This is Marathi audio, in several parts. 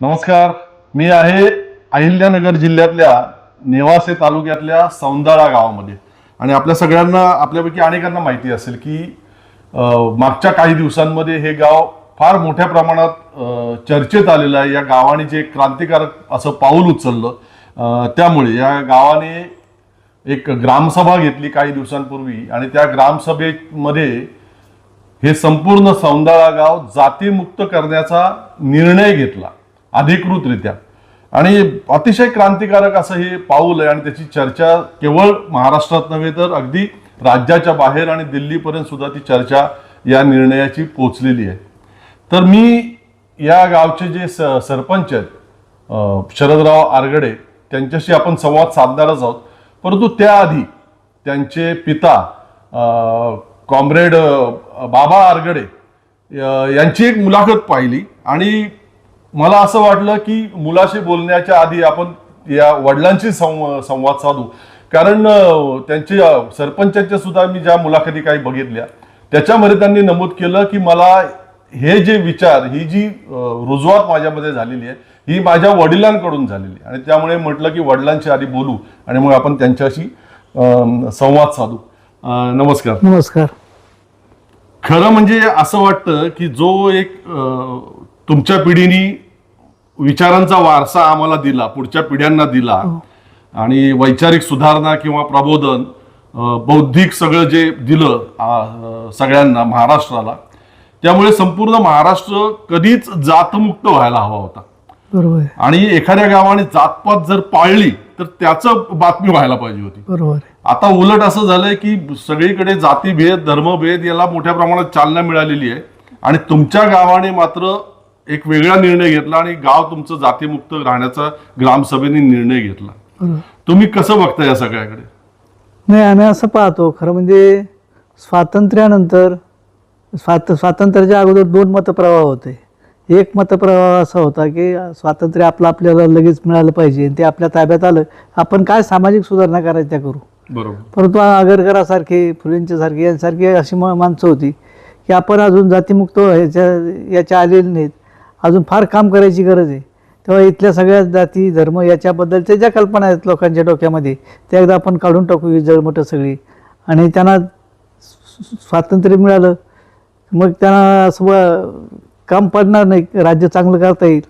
नमस्कार. मी आहे अहिल्यानगर जिल्ह्यातल्या नेवासे तालुक्यातल्या सौंदाळा गावामध्ये आणि आपल्या सगळ्यांना आपल्यापैकी अनेकांना माहिती असेल की मागच्या काही दिवसांमध्ये हे गाव फार मोठ्या प्रमाणात चर्चेत आलेलं आहे. या गावाने जे क्रांतिकारक असं पाऊल उचललं त्यामुळे या गावाने एक ग्रामसभा घेतली काही दिवसांपूर्वी आणि त्या ग्रामसभेमध्ये हे संपूर्ण सौंदाळा गाव जातीमुक्त करण्याचा निर्णय घेतला अधिकृतरित्या. आणि अतिशय क्रांतिकारक असं हे पाऊल आहे आणि त्याची चर्चा केवळ महाराष्ट्रात नव्हे तर अगदी राज्याच्या बाहेर आणि दिल्लीपर्यंत सुद्धा ती चर्चा या निर्णयाची पोचलेली आहे. तर मी या गावचे जे सरपंच आहेत शरदराव आरगडे त्यांच्याशी आपण संवाद साधणारच आहोत. परंतु त्याआधी त्यांचे पिता कॉम्रेड बाबा आरगडे यांची एक मुलाखत पाहिली आणि मला असं वाटलं की मुलाशी बोलण्याच्या आधी आपण या वडिलांशी संवाद साधू. कारण त्यांच्या सरपंचांच्या सुद्धा मी ज्या मुलाखती काही बघितल्या त्याच्यामध्ये त्यांनी नमूद केलं की मला हे जे विचार ही जी रुजवात माझ्यामध्ये झालेली आहे ही माझ्या वडिलांकडून झालेली आणि त्यामुळे म्हटलं की वडिलांशी आधी बोलू आणि मग आपण त्यांच्याशी संवाद साधू. नमस्कार. नमस्कार. खरं म्हणजे असं वाटतं की जो एक तुमच्या पिढीने विचारांचा वारसा आम्हाला दिला पुढच्या पिढ्यांना दिला आणि वैचारिक सुधारणा किंवा प्रबोधन बौद्धिक सगळं जे दिलं सगळ्यांना महाराष्ट्राला त्यामुळे संपूर्ण महाराष्ट्र कधीच जातमुक्त व्हायला हवा होता. बरोबर. आणि एखाद्या गावाने जातपात जर पाळली तर त्याचं बातमी व्हायला पाहिजे होती. बरोबर. आता उलट असं झालंय की सगळीकडे जातीभेद धर्मभेद याला मोठ्या प्रमाणात चालना मिळालेली आहे आणि तुमच्या गावाने मात्र एक वेगळा निर्णय घेतला आणि गाव तुमचं जातीमुक्त राहण्याचा ग्रामसभेने निर्णय घेतला. तुम्ही कसं बघता या सगळ्याकडे? नाही, आम्ही असं पाहतो खरं म्हणजे स्वातंत्र्यानंतर स्वातंत्र्याच्या अगोदर दोन मतप्रवाह होते. एक मतप्रवाह असा होता की स्वातंत्र्य आपल्याला लगेच मिळालं पाहिजे ते आपल्या ताब्यात आलं यापण काय सामाजिक सुधारणा करायच्या त्या करू. बरोबर. परंतु आगरकरांसारखे फुलेंच्यासारखे यांसारखी अशी माणसं होती की आपण अजून जातीमुक्त याच्या आलेले नाहीत, अजून फार काम करायची गरज आहे. तेव्हा इथल्या सगळ्या जाती धर्म याच्याबद्दलच्या ज्या कल्पना आहेत लोकांच्या डोक्यामध्ये त्या एकदा आपण काढून टाकू ही जळमटं सगळी आणि त्यांना स्वातंत्र्य मिळालं मग त्यांना असं काम पडणार नाही, राज्य चांगलं करता येईल.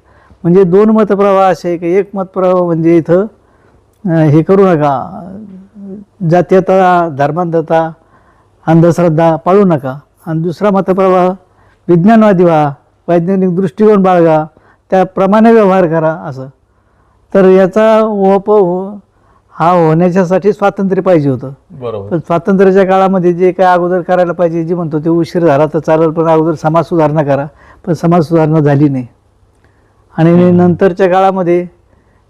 म्हणजे दोन मतप्रवाह असे आहे की एक मतप्रवाह म्हणजे इथं हे करू नका, जातीयता धर्मांधता अंधश्रद्धा पाळू नका आणि दुसरा मतप्रवाह विज्ञानवादी व्हा, वैज्ञानिक दृष्टिकोन बाळगा, त्याप्रमाणे व्यवहार करा असं. तर याचा हा होण्याच्यासाठी स्वातंत्र्य पाहिजे होतं. बरोबर. पण स्वातंत्र्याच्या काळामध्ये जे काय अगोदर करायला पाहिजे जे म्हणतो ते उशीर झाला तर चालेल पण अगोदर समाज सुधारणा करा, पण समाज सुधारणा झाली नाही. आणि नंतरच्या काळामध्ये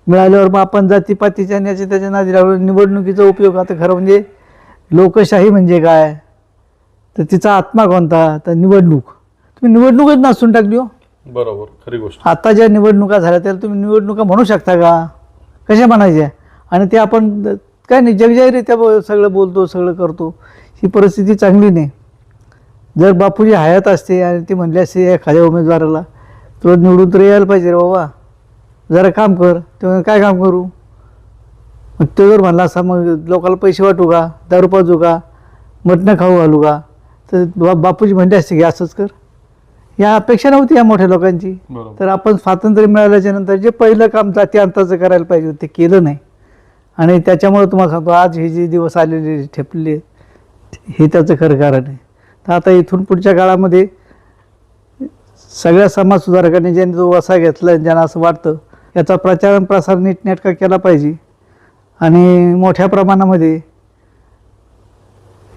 मिळाल्यावर मग आपण जातीपातीच्या याचे त्याच्या नादी लागून निवडणुकीचा उपयोग. आता खरं म्हणजे लोकशाही म्हणजे काय तर तिचा आत्मा कोणता तर निवडणूक. तुम्ही निवडणूकच नसून टाकली हो. बरोबर, खरी गोष्ट. आता ज्या निवडणुका झाल्या त्याला तुम्ही निवडणुका म्हणू शकता का? कशा म्हणायच्या? आणि ते आपण काय नाही जगजाहीरित्या सगळं बोलतो सगळं करतो. ही परिस्थिती चांगली नाही. जर बापूजी हयात असते आणि ते म्हणले असते एखाद्या उमेदवाराला तुला निवडून तर यायला पाहिजे रे बाबा, जरा काम कर. ते काय काम करू? मग तो जर म्हणला असा मग लोकांना पैसे वाटू का, दारू पाजू का, मटणं खाऊ घालू का, तर बापूजी म्हणले असते की असंच कर. या अपेक्षा नव्हती या मोठ्या लोकांची. तर आपण स्वातंत्र्य मिळाल्याच्या नंतर जे पहिलं काम जाती अंताचं करायला पाहिजे ते केलं नाही आणि त्याच्यामुळे तुम्हाला सांगतो आज हे जे दिवस आलेले ठेपले हे त्याचं खरं कारण आहे. तर आता इथून पुढच्या काळामध्ये सगळ्या समाज सुधारकांनी ज्यांनी जो वसा घेतला ज्यांना असं वाटतं याचा प्रचार आणि प्रसार नीटनेटका केला पाहिजे आणि मोठ्या प्रमाणामध्ये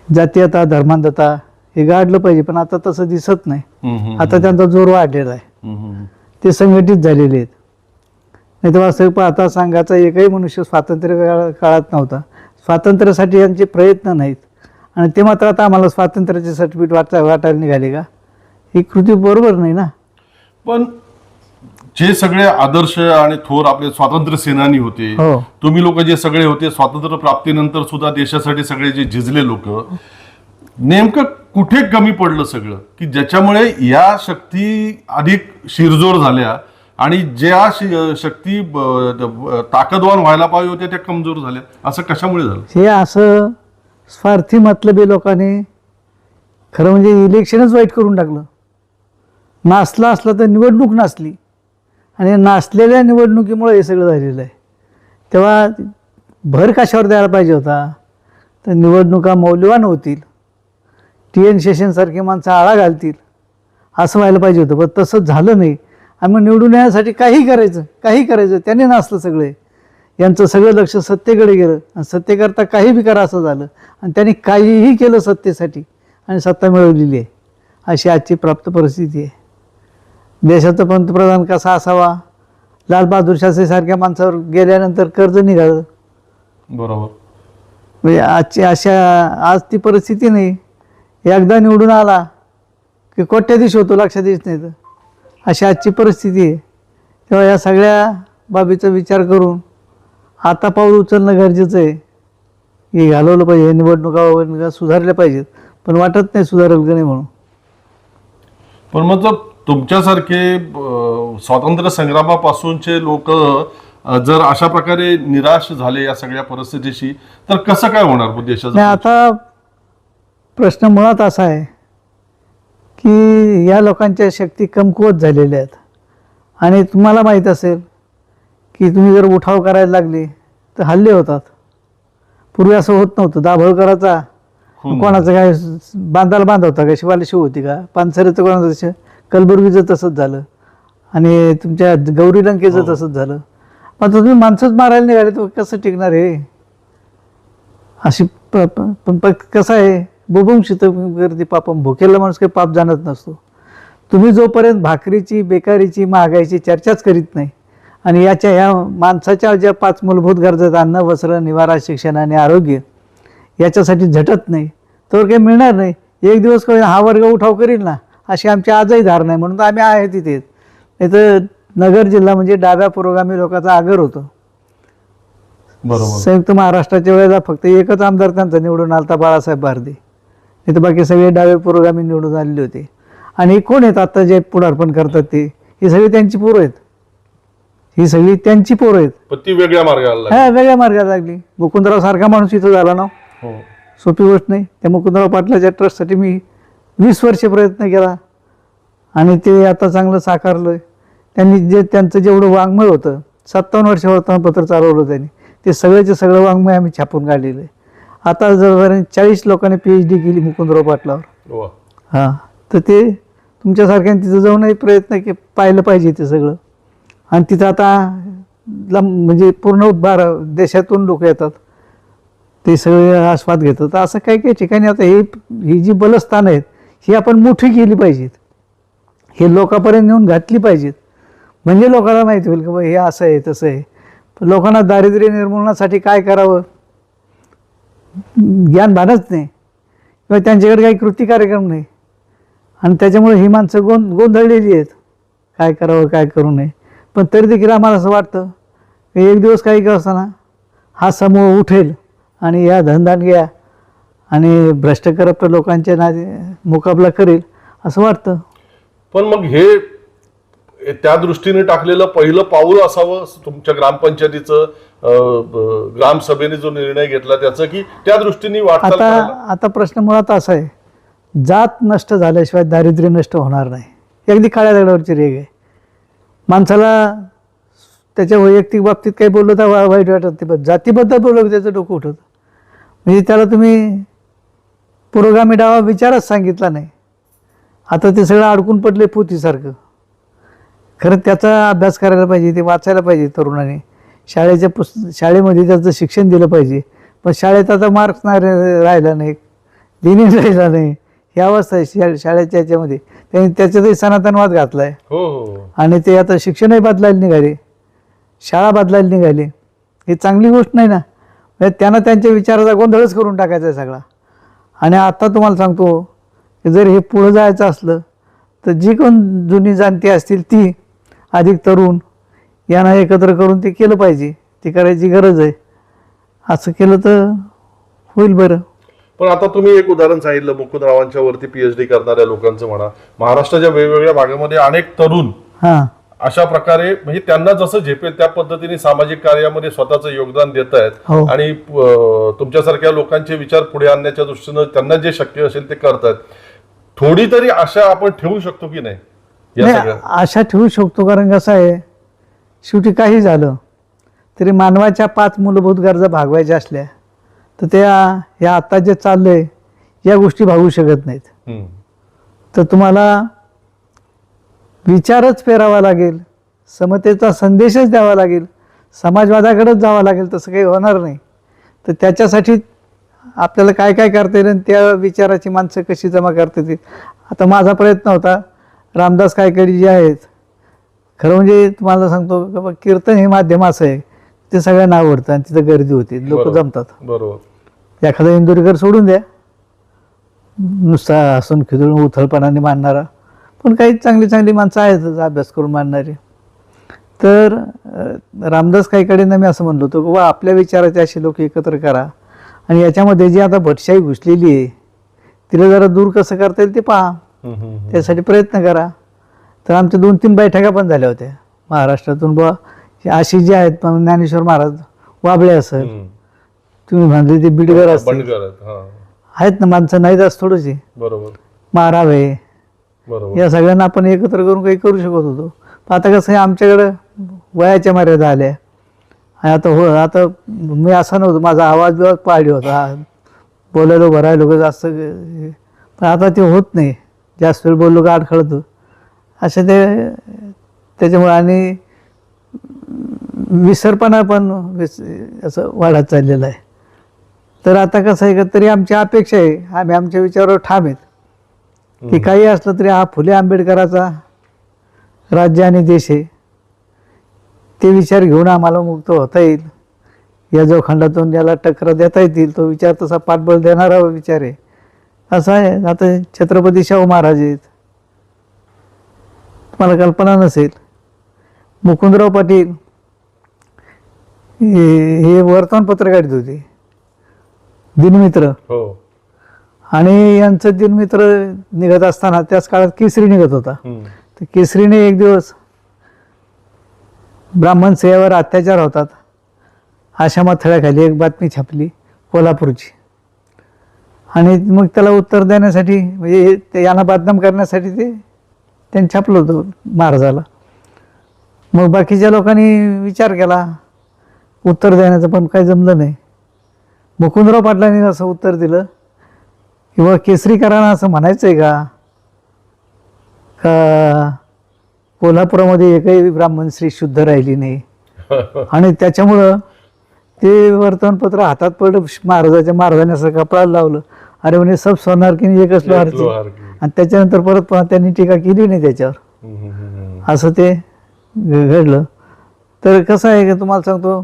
जातीयता धर्मांधता हे गाडलं पाहिजे. पण आता तसं दिसत नाही. आता त्यांचा जोर वाढलेला आहे, ते संघटित झालेले आहेत. नाही तर असं पाहता सांगायचा एकही मनुष्य स्वातंत्र्य काळात नव्हता. स्वातंत्र्यासाठी यांचे प्रयत्न नाहीत आणि ते मात्र आता आम्हाला स्वातंत्र्याचे सर्टिफिकेट वाटायला निघाले का? ही कृती बरोबर नाही ना. पण जे सगळे आदर्श आणि थोर आपले स्वातंत्र्य सेनानी होते, तुम्ही लोक जे सगळे होते स्वातंत्र्य प्राप्तीनंतर सुद्धा देशासाठी सगळे जे झिजले लोक, नेमकं कुठे कमी पडलं सगळं की ज्याच्यामुळे या शक्ती अधिक शिरजोर झाल्या आणि ज्या शक्ती ताकदवान व्हायला पाहिजे होत्या त्या कमजोर झाल्या, असं कशामुळे झालं? हे असं स्वार्थी मतलबी लोकांनी खरं म्हणजे इलेक्शनच वाईट करून टाकलं. नाचला असलं तर निवडणूक नाचली आणि नाचलेल्या निवडणुकीमुळे हे सगळं झालेलं आहे. तेव्हा भर कशावर द्यायला पाहिजे होता, तर निवडणुका मौल्यवान होतील, TN शेषनसारखी माणसं आळा घालतील असं व्हायला पाहिजे होतं. पण तसं झालं नाही. आणि मग निवडून येण्यासाठी काही करायचं त्याने नाचलं सगळे. यांचं सगळं लक्ष सत्तेकडे गेलं आणि सत्तेकरता काही बी करा असं झालं आणि त्यांनी काहीही केलं सत्तेसाठी आणि सत्ता मिळवलेली आहे. अशी आजची प्राप्त परिस्थिती आहे. देशाचा पंतप्रधान कसा असावा, लालबहादूर शास्त्रीसारख्या माणसावर गेल्यानंतर कर्ज निघालं. बरोबर. म्हणजे आज ती परिस्थिती नाही. एकदा निवडून आला की कोट्याधीश होतो, लक्षात येत नाही. तर अशी आजची परिस्थिती आहे. तेव्हा या सगळ्या बाबीचा विचार करून आता पाऊल उचलणं गरजेचं आहे. हे घालवलं पाहिजे, निवडणुका सुधारल्या पाहिजेत, पण वाटत नाही सुधारेल का नाही म्हणून. पण मतलब तुमच्यासारखे स्वातंत्र्य संग्रामापासूनचे लोक जर अशा प्रकारे निराश झाले या सगळ्या परिस्थितीशी, तर कसं काय होणार नाही, देशाचं? आता प्रश्न मुळात असा आहे की या लोकांच्या शक्ती कमकुवत झालेल्या आहेत. आणि तुम्हाला माहीत असेल की तुम्ही जर उठाव करायला लागले तर हल्ले होतात. पूर्वी असं होत नव्हतं. दाभोळ करायचा, कोणाचं काय बांधायला बांधवता का, शिवाला शिव होती का, पानसरेचं कोणाचं तसं, कलबुर्गीचं तसंच झालं आणि तुमच्या गौरी लंकेचं तसंच झालं. मग तुम्ही माणसंच मारायला निघाले तर कसं टिकणार हे? अशी पण कसं आहे, बुभुंक्षित गर्दी पापम, भुकेला माणूस काही पाप जाणत नसतो. तुम्ही जोपर्यंत भाकरीची, बेकारीची, महागाईची चर्चाच करीत नाही आणि ह्या माणसाच्या ज्या 5 मूलभूत गरजा आहेत, अन्न, वस्त्र, निवारा, शिक्षण आणि आरोग्य, याच्यासाठी झटत नाही तर काही मिळणार नाही. एक दिवस कधी हा वर्ग उठाव करील ना, अशी आमची आजही धारणा आहे. म्हणून आम्ही आहे तिथेच. नाही तर नगर जिल्हा म्हणजे डाव्या पुरोगामी लोकांचा आगर होतो. बरोबर. संयुक्त महाराष्ट्राच्या वेळेला फक्त एकच आमदार त्यांचा निवडून आलता, बाळासाहेब बारदे. नाही तर बाकी सगळे डावे पुरोगामी निवडून आलेले होते. आणि कोण आहेत आता जे पुढारपण करतात ते? ही सगळी त्यांची पोरं आहेत. ही त्यांची पोरं आहेत. पण ती वेगळ्या मार्गाला हा, वेगळ्या मार्गाला लागली. मुकुंदराव सारखा माणूस इथं झाला ना, सोपी गोष्ट नाही. त्या मुकुंदराव पाटलाच्या ट्रस्टसाठी मी 20 वर्ष प्रयत्न केला आणि ते आता चांगलं साकारलं. त्यांनी त्यांचं जेवढं वाङ्मय होतं, 57 वर्ष वर्तमानपत्र चालवलं त्यांनी, ते सगळ्याचे सगळं वाङ्मय आम्ही छापून काढलेलं आहे. आता जवळजवळ 40 लोकांनी PhD केली मुकुंदराव पाटलावर. हां, तर ते तुमच्यासारख्याने तिथं जाऊनही प्रयत्न पाहिलं पाहिजे ते सगळं. आणि तिथं आता म्हणजे पूर्ण देशातून लोक येतात, ते सगळे आस्वाद घेतात. असं काही काही ठिकाणी आता ही जी बलस्थानं आहेत ही आपण मोठी केली पाहिजेत, हे लोकांपर्यंत नेऊन घातली पाहिजेत. म्हणजे लोकांना माहिती होईल की बा हे असं आहे तसं आहे. पण लोकांना दारिद्र्य निर्मूलनासाठी काय करावं ज्ञान भानच नाही, किंवा त्यांच्याकडे काही कृती कार्यक्रम नाही. आणि त्याच्यामुळे ही माणसं गोंधळलेली आहेत, काय करावं काय करू नये. पण तरी देखील आम्हाला असं वाटतं की एक दिवस काही का असताना हा समूह उठेल आणि या धनदांडग्या आणि भ्रष्ट करप्ट लोकांच्या मुकाबला करेल असं वाटतं. पण मग हे त्या दृष्टीने टाकलेलं पहिलं पाऊल असावं तुमच्या ग्रामपंचायतीचं, ग्रामसभेने जो निर्णय घेतला त्याचं, की त्या दृष्टीने वाटचाल करायला? आता प्रश्न मुळात असा आहे, जात नष्ट झाल्याशिवाय दारिद्र्य नष्ट होणार नाही. अगदी काळ्या दगडावरची रेग आहे. माणसाला त्याच्या वैयक्तिक बाबतीत काही बोललं तर वाईट वाटत नाही, पण जातीबद्दल बोललं की त्याचं डोकं उठतं. म्हणजे त्याला तुम्ही पुरोगामी डावा विचारच सांगितला नाही. आता ते सगळं अडकून पडले पोथीसारखं. खरं त्याचा अभ्यास करायला पाहिजे, ते वाचायला पाहिजे तरुणाने. शाळेमध्ये त्याचं शिक्षण दिलं पाहिजे. पण शाळेत आता मार्क्स नाही राहिला नाही, लिनिंग राहिला नाही, ही अवस्था आहे शाळेच्या याच्यामध्ये. त्यांनी त्याच्यातही सनातनवाद घातला आहे. आणि ते आता शिक्षणही बदलायला निघाले, शाळा बदलायला निघाले. ही चांगली गोष्ट नाही ना. म्हणजे त्यांना त्यांच्या विचाराचा गोंधळच करून टाकायचा आहे सगळा. आणि आता तुम्हाला सांगतो की जर हे पुढं जायचं असलं तर जी कोण जुनी जाणती असतील ती अधिक तरुण यांना एकत्र करून ते केलं पाहिजे. ते करायची गरज आहे. असं केलं तर होईल बरं. पण आता तुम्ही एक उदाहरण सांगितलं मुकुंदरावांच्या वरती PhD करणाऱ्या लोकांचं म्हणा. महाराष्ट्राच्या वेगवेगळ्या भागामध्ये अनेक तरुण अशा प्रकारे म्हणजे त्यांना जसं झेपेल त्या पद्धतीने सामाजिक कार्यामध्ये स्वतःचं योगदान देत आहेत हो. आणि तुमच्यासारख्या लोकांचे विचार पुढे आणण्याच्या दृष्टीनं त्यांना जे शक्य असेल ते करतात. थोडी तरी आशा आपण ठेवू शकतो की नाही या नाही, सगळ्या? आशा ठेवू शकतो, कारण कसं आहे, शेवटी काही झालं तरी मानवाच्या 5 मूलभूत गरजा भागवायच्या असल्या तर या आता जे चाललंय या गोष्टी भागू शकत नाहीत. हम्म. तर तुम्हाला विचारच पेरावा लागेल, समतेचा संदेशच द्यावा लागेल, समाजवादाकडेच जावं लागेल, तसं काही होणार नाही. तर त्याच्यासाठी आपल्याला काय काय करता येईल आणि त्या विचाराची माणसं कशी जमा करता येतील. आता माझा प्रयत्न होता, रामदास कायकडी जे आहेत, खरं म्हणजे तुम्हाला सांगतो की बा, कीर्तन हे माध्यम असं आहे ते सगळ्यांना आवडतं आणि तिथं गर्दी होते, लोक बरोबर. जमतात. बरोबर. एखादा इंदुरीकर सोडून द्या, नुसता हसून खिदळून उथळपणाने मांडणारा, पण काही चांगली चांगली माणसं आहेत अभ्यास करून मांडणारी. तर रामदास कायकडेंना मी असं म्हणलो होतो की वा, आपल्या विचाराचे असे लोक एकत्र करा आणि याच्यामध्ये जी आता भटशाही घुसलेली आहे तिला जरा दूर कसं करता येईल ते पहा, त्यासाठी प्रयत्न करा. तर आमच्या 2-3 बैठका पण झाल्या होत्या महाराष्ट्रातून. बुवा अशी जी आहेत, पण ज्ञानेश्वर महाराज वाबळे असेल, तुम्ही म्हणले ते बिडगर असतील, बंडगर आहेत. हा. आहेत ना माणसं, नाहीत असं थोडीशी, बरोबर. मारावे, बरोबर. या सगळ्यांना आपण एकत्र करून काही करू शकत होतो. पण आता कसं आहे, आमच्याकडं वयाच्या मर्यादा आल्या. आता मी असा नव्हतो, माझा आवाज पाळली होता, बोलायला भरायला जास्त, पण आता ते होत नाही. जास्त वेळ बोललो का अडखळतो असं त्याच्यामुळे, आणि विसरपणा पण असं वाढत चाललेलं आहे. तर आता कसं आहे का, तरी आमची अपेक्षा आहे, आम्ही आमच्या विचारावर ठाम आहेत की काही असलं तरी हा फुले आंबेडकराचा राज्य आणि देश आहे, ते विचार घेऊन आम्हाला मुक्त होता येईल. या जो खंडातून याला टक्कर देता येतील तो विचार तसा पाठबळ देणारा विचार आहे. असं आहे, आता छत्रपती शाहू महाराज आहेत, तुम्हाला कल्पना नसेल, मुकुंदराव पाटील हे वर्तमानपत्र काढत होते, दिनमित्र. हो. आणि यांचं दिनमित्र निघत असताना त्याच काळात केसरी निघत होता. तर केसरीने एक दिवस ब्राह्मण स्त्रियावर अत्याचार होतात अशा मथळ्याखाली एक बातमी छापली कोल्हापूरची, आणि मग त्याला उत्तर देण्यासाठी, म्हणजे यांना बदनाम करण्यासाठी त्यांनी छापलं होतं महाराजाला. मग बाकीच्या लोकांनी विचार केला उत्तर देण्याचं, पण काही जमलं नाही. मुकुंदराव पाटलांनी असं उत्तर दिलं किंवा केसरीकरांना असं म्हणायचं आहे का कोल्हापुरामध्ये एकही ब्राह्मण स्त्री शुद्ध राहिली नाही, आणि त्याच्यामुळं ते वर्तमानपत्र हातात पडलं, महाराजांनी असं कपाळाला लावलं, अरे म्हणे सब सोनार की नाही एकच लोहार की. आणि त्याच्यानंतर परत त्यांनी टीका केली नाही त्याच्यावर, असं ते घडलं. तर कसं आहे का तुम्हाला सांगतो,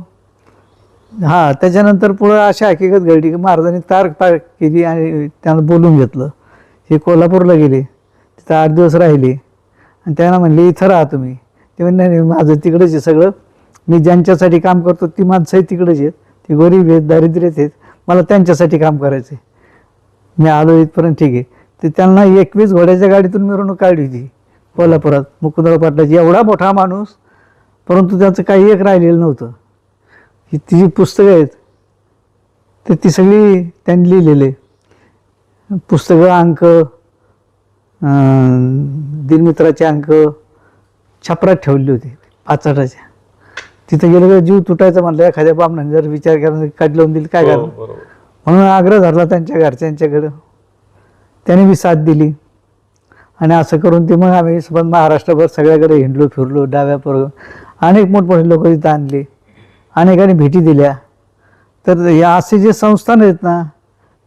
हा त्याच्यानंतर पुढं अशी हकीकत घडली की महाराजांनी तार केली आणि त्यांना बोलून घेतलं. हे कोल्हापूरला गेले, तिथं 8 दिवस राहिले आणि त्यांना म्हणले इथं राहा तुम्ही. ते म्हणले नाही, माझं तिकडंच आहे सगळं, मी ज्यांच्यासाठी काम करतो ती माणसंही तिकडंच आहेत, ती गरीब आहेत, दारिद्र्य आहेत, मला त्यांच्यासाठी काम करायचं आहे, मी आलो इथपर्यंत, ठीक आहे. तर त्यांना 21 घोड्याच्या गाडीतून मिरवणूक काढली होती कोल्हापुरात मुकुंदराव पाटलाची. एवढा मोठा माणूस, परंतु त्याचं काही एक राहिलेलं नव्हतं. ही ती जी पुस्तकं आहेत तर ती सगळी त्यांनी लिहिलेले पुस्तकं, अंक, दिनमित्राचे अंक छपरात ठेवले होते 5-8. तिथं गेलं का जीव तुटायचा, म्हणलं एखाद्या बामणाने जर विचार केला काढ लावून दिली काय करा, म्हणून आग्रह धरला त्यांच्या घरच्यांच्याकडं. त्याने मी साथ दिली आणि असं करून ते मग आम्ही महाराष्ट्रभर सगळ्याकडे हिंडलो फिरलो, डाव्या परवा अनेक मोठमोठे लोक तिथं आणले, अनेकांनी भेटी दिल्या. तर या असे जे संस्थान आहेत ना,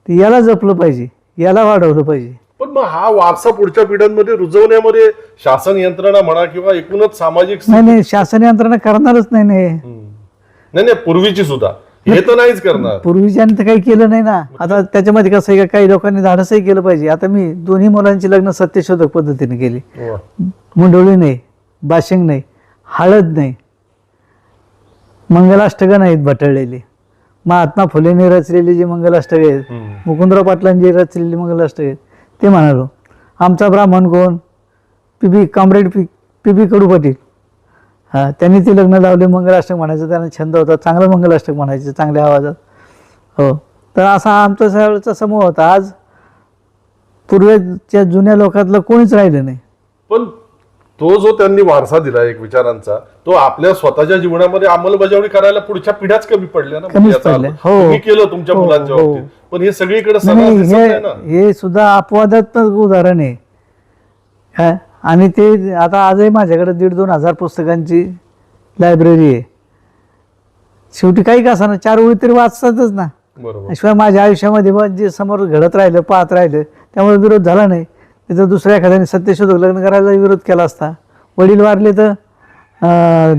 ते याला जपलं पाहिजे, याला वाढवलं पाहिजे. पण मग हा वारसा पुढच्या पिढ्यांमध्ये रुजवण्यामध्ये शासन यंत्रणा म्हणा किंवा एकूणच सामाजिक नाही, शासन यंत्रणा करणारच नाही. नाही, पूर्वीची सुद्धा हे तर नाहीच करणार. पूर्वीच्याने तर काही केलं नाही ना. आता त्याच्यामध्ये कसं आहे का, काही लोकांनी धाडसही केलं पाहिजे. आता मी 2 मुलांची लग्न सत्यशोधक पद्धतीने केली, मुंडोळी नाही, बाशिंग नाही, हळद नाही, मंगलाष्टकं नाहीत बटळलेली. महात्मा फुलेंनी रचलेली जी मंगलाष्टक आहेत, मुकुंदराव पाटलांची रचलेली मंगलाष्टक आहेत, ते म्हणालो. आमचा ब्राह्मण कोण, कॉम्रेड पी बी कडू पाटील, हां, त्यांनी ते लग्न लावले, मंगलाष्टक म्हणायचं त्यांना छंद होता, चांगलं मंगलाष्टक म्हणायचं चांगल्या आवाजात. हो, तर असा आमचा सगळ्याचा समूह होता. आज पूर्वीच्या जुन्या लोकातलं कोणीच राहिलं नाही. पण तो जो त्यांनी वारसा दिला एक विचारांचा, तो आपल्या स्वतःच्या जीवनामध्ये अंमलबजावणी करायला पुढच्या पिढ्याच कमी पडल्या ना. कमीच याचा अर्थ. पडल्या. हो. तुम्ही केलं तुमच्या हो, मुलांच्या हो. बाबतीत, पण हे सगळीकडे नाही, सर्रास दिसत नाही हे ना. हे सुद्धा अपवादात्मक उदाहरण आहे. हा, आणि ते आता आजही माझ्याकडे 1,500-2,000 हजार पुस्तकांची लायब्ररी आहे. शेवटी काही का असं 4 ओळी तरी वाचतातच ना. बरोबर. शिवाय माझ्या आयुष्यामध्ये मग जे समोर घडत राहिलं, पाहत राहिलं, त्यामुळे विरोध झाला नाही. तिथं दुसऱ्या एखाद्याने सत्यशोधक लग्न करायला विरोध केला असता. वडील वारले तर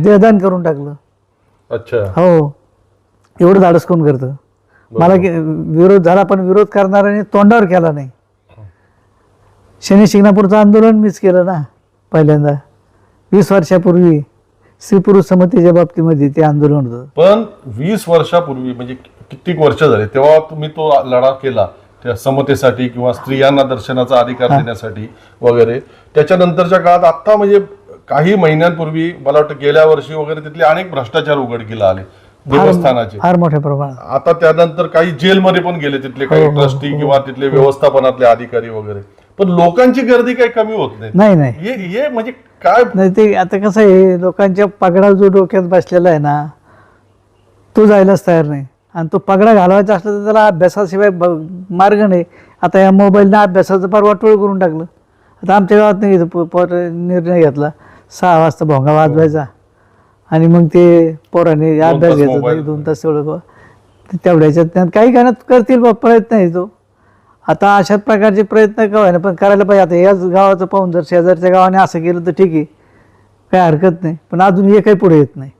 देहदान करून टाकलं. अच्छा. हो, एवढं धाडस कोण करतं? मला विरोध झाला, पण विरोध करणाऱ्याने तोंडावर केला नाही. शनी शिंगणापूरचं आंदोलन मीच केलं ना पहिल्यांदा. 20 वर्षापूर्वी स्त्री पुरुष समतेच्या बाबतीमध्ये ते आंदोलन होतं. पण 20 वर्षापूर्वी म्हणजे कित्येक वर्ष झाले तेव्हा तुम्ही तो लढा केला त्या समतेसाठी किंवा स्त्रियांना दर्शनाचा अधिकार देण्यासाठी वगैरे. त्याच्यानंतरच्या काळात आता म्हणजे काही महिन्यांपूर्वी मला वाटतं गेल्या वर्षी वगैरे तिथले अनेक भ्रष्टाचार उघडकीला आले देवस्थानाचे. फार मोठ्या प्रमाणात. आता त्यानंतर काही जेलमध्ये पण गेले तिथले काही ट्रस्टी किंवा तिथले व्यवस्थापनातले अधिकारी वगैरे. पण लोकांची गर्दी काही कमी होत नाही. नाही हे म्हणजे काय नाही, ते आता कसं आहे, लोकांच्या पगडा जो डोक्यात बसलेला आहे ना, तो जायलाच तयार नाही. आणि तो पगडा घालवायचा असला तर त्याला अभ्यासाशिवाय मार्ग नाही. आता या मोबाईलनं अभ्यासाचं फार वाटोळ करून टाकलं. आता आमच्या गावात नाही निर्णय घेतला 6 वाजता भोंगा वाजवायचा आणि मग ते पोराने अभ्यास घ्यायचा 2 तास तेवढं तेवढ्याच्यात त्यात काही करण्यात करतील बा, प्रयत्न आहे तो. आता अशाच प्रकारचे प्रयत्न का व्हायना, पण करायला पाहिजे. आता याच गावाचं पाहून जर शेजारच्या गावाने असं केलं तर ठीक आहे, काही हरकत नाही. पण अजून हे काही पुढे येत नाही,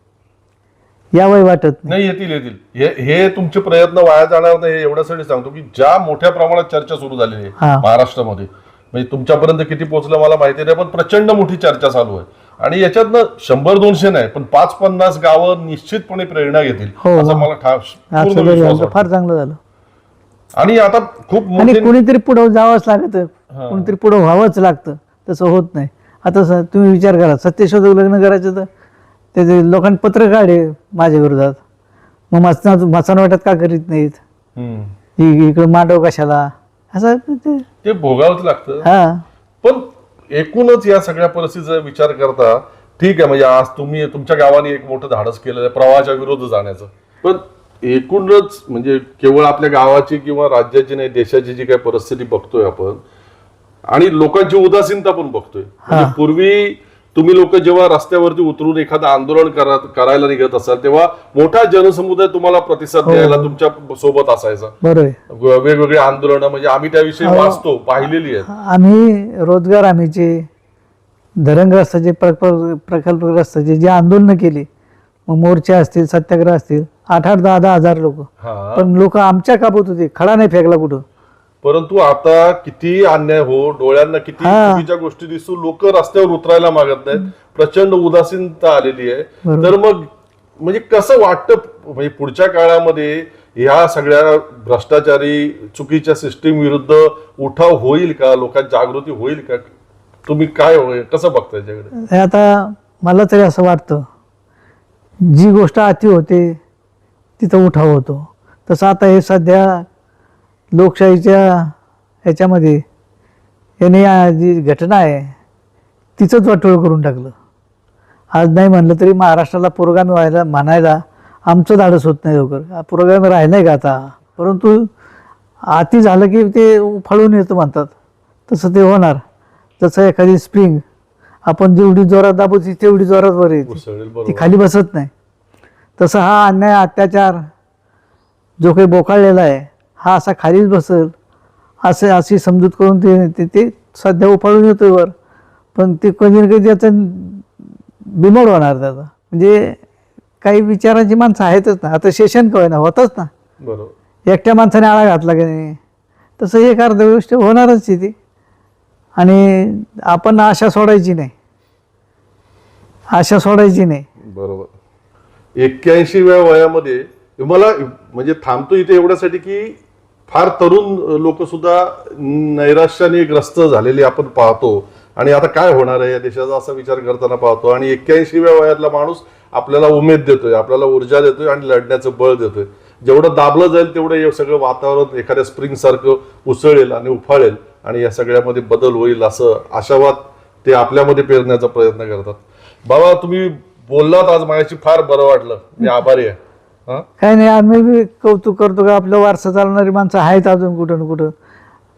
यावही वाटत नाही. येतील. हे तुमचे प्रयत्न वाया जाणार नाही एवढ्यासाठी सांगतो की ज्या मोठ्या प्रमाणात चर्चा सुरू झालेली आहे महाराष्ट्रामध्ये, म्हणजे तुमच्यापर्यंत किती पोहोचलं मला माहिती नाही, पण प्रचंड मोठी चर्चा चालू आहे. आणि याच्यातनं 100-200 नाही, पण 5-50 गावं निश्चितपणे प्रेरणा घेतील असं मला पूर्ण विश्वास वाटतो. फार चांगलं झालं. आणि आता खूप आणि कुणीतरी पुढं जावंच लागतं, कुणीतरी पुढं व्हावंच लागतं. तसं होत नाही. आता तुम्ही विचार करा, सत्यशोधक लग्न करायचं तर त्याचे लोकांनी पत्र काढे माझ्या विरोधात. मग मचान वाटत का करीत नाहीत, इकडे मांडव कशाला, असं ते भोगावंच लागतं. हा, पण एकूणच या सगळ्या परिस्थितीचा विचार करता ठीक आहे, म्हणजे आज तुम्ही तुमच्या गावाने एक मोठं धाडस केलेलं आहे प्रवाहाच्या विरोध जाण्याचं. पण एकूणच म्हणजे केवळ आपल्या गावाची किंवा राज्याची नाही, देशाची जी काही परिस्थिती बघतोय आपण आणि लोकांची उदासीनता पण बघतोय. म्हणजे पूर्वी तुम्ही लोक जेव्हा रस्त्यावरती उतरून एखादं आंदोलन करायला निघत असाल तेव्हा मोठा जनसमुदाय तुम्हाला प्रतिसाद द्यायला तुमच्या सोबत असायचा. बरोबर. वेगवेगळे आंदोलन म्हणजे आम्ही त्याविषयी वाचतो, पाहिलेली आहेत. आम्ही रोजगार हमीचे, धरणग्रस्ताचे, प्रकल्पग्रस्ताचे जे आंदोलन केली, मग मोर्चे असतील, सत्याग्रह असतील, 8-8, 10-10 हजार लोक. पण लोक आमच्या काबूत होते, खडा नाही फेकला कुठं. परंतु आता किती अन्याय हो, डोळ्यांना किती चुकीच्या गोष्टी दिसू, लोक रस्त्यावर उतरायला मागत नाहीत. प्रचंड उदासीनता आलेली आहे. तर मग म्हणजे कसं वाटतं, म्हणजे पुढच्या काळामध्ये ह्या सगळ्या भ्रष्टाचारी चुकीच्या सिस्टीम विरुद्ध उठाव होईल का, लोकांची जागृती होईल का, तुम्ही काय कसं बघताय त्याच्याकडे? आता मला तरी असं वाटतं, जी गोष्ट अति होते तिथं उठाव होतो. तसं आता हे सध्या लोकशाहीच्या ह्याच्यामध्ये याने जी घटना आहे तिचंच वाटोळ करून टाकलं. आज नाही म्हणलं तरी महाराष्ट्राला पुरोगामी व्हायला म्हणायला आमचं धाडस होत नाही लवकर. पुरोगामी राहिलं आहे का आता? परंतु अति झालं की ते उफाळून येतं म्हणतात, तसं ते होणार. जसं एखादी स्प्रिंग आपण जेवढी जोरात दाबू तेवढी जोरात वर येते, ती खाली बसत नाही. तसं हा अन्याय अत्याचार जो काही बोकाळलेला आहे हा असा खालीच बसल अशी समजूत करून ते सध्या उफाळून येतोय वर. पण ते कधी ना कधी त्याचा बिमोड होणार त्याचा. म्हणजे काही विचारांची माणसं आहेतच ना. आता सेशन कळ ना होतच ना, बरोबर. एकट्या माणसाने आळा घातला की नाही, तसं एक अर्ध गोष्ट होणारच ती. आणि आपण आशा सोडायची नाही, आशा सोडायची नाही. बरोबर. 81व्या वयामध्ये मला म्हणजे थांबतो इथे एवढ्यासाठी की फार तरुण लोक सुद्धा नैराश्याने ग्रस्त झालेले आपण पाहतो. आणि आता काय होणार आहे या देशाचा असा विचार करताना पाहतो. आणि 81व्या वयातला माणूस आपल्याला उमेद देतोय, आपल्याला ऊर्जा देतोय आणि लढण्याचं बळ देतोय. जेवढं दाबलं जाईल तेवढं हे सगळं वातावरण एखाद्या स्प्रिंग सारखं उसळेल आणि उफाळेल आणि या सगळ्यामध्ये बदल होईल असं आशावाद ते आपल्यामध्ये पेरण्याचा प्रयत्न करतात. बाबा तुम्ही बोललात आज माझ्याशी, फार बरं वाटलं, मी आभारी आहे. हा, काही नाही, आम्ही बी कौतुक करतो का आपलं वारसा चालवणारी माणसं आहेत अजून कुठं ना कुठं.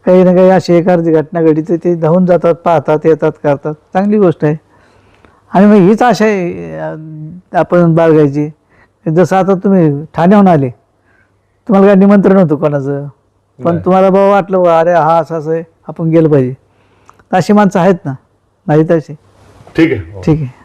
काही ना काही अशी एखादी घटना घडली तर ते धावून जातात, पाहतात, येतात, करतात. चांगली गोष्ट आहे. आणि मग हीच आशा आहे आपण बाळगायची. जसं आता तुम्ही ठाण्याहून आले, तुम्हाला काय निमंत्रण होतं कोणाचं, पण नाही. तुम्हाला बाबा वाटलं बा अरे हा असं असं आहे, आपण गेलं पाहिजे. अशी माणसं आहेत ना, नाहीत अशी. ठीक आहे. ठीक आहे.